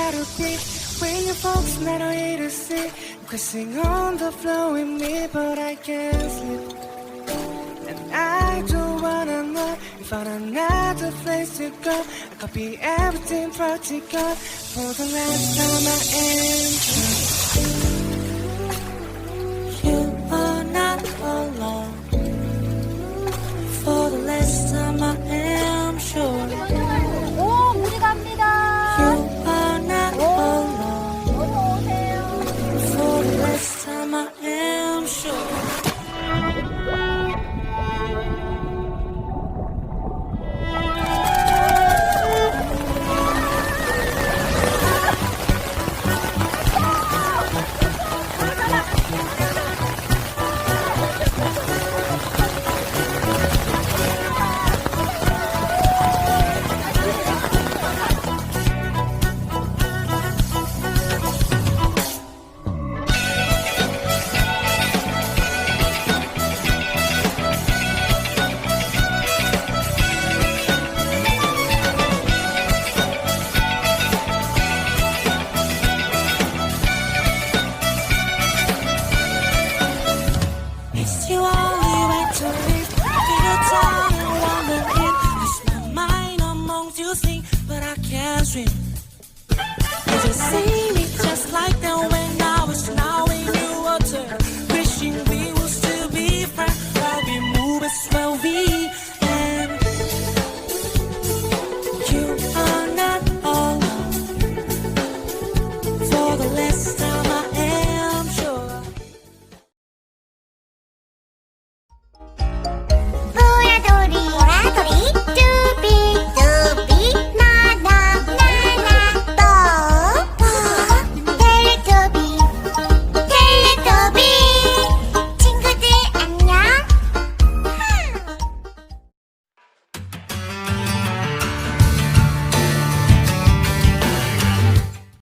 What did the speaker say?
gotta be when you folks not ready to see. I'm crashing on the floor with me, but I can't sleep. And I don't wanna know if I'm another place to go. I copy everything practical for the last time I am sure. You are not alone. For the last time I am sure. 오, 물이 갑니다. You are not alone. 어서 오세요. For the last time I am sure. It's you only way to live. Feel down and wanna eat. Lose my mind amongst you sing, but I can't swim. I just see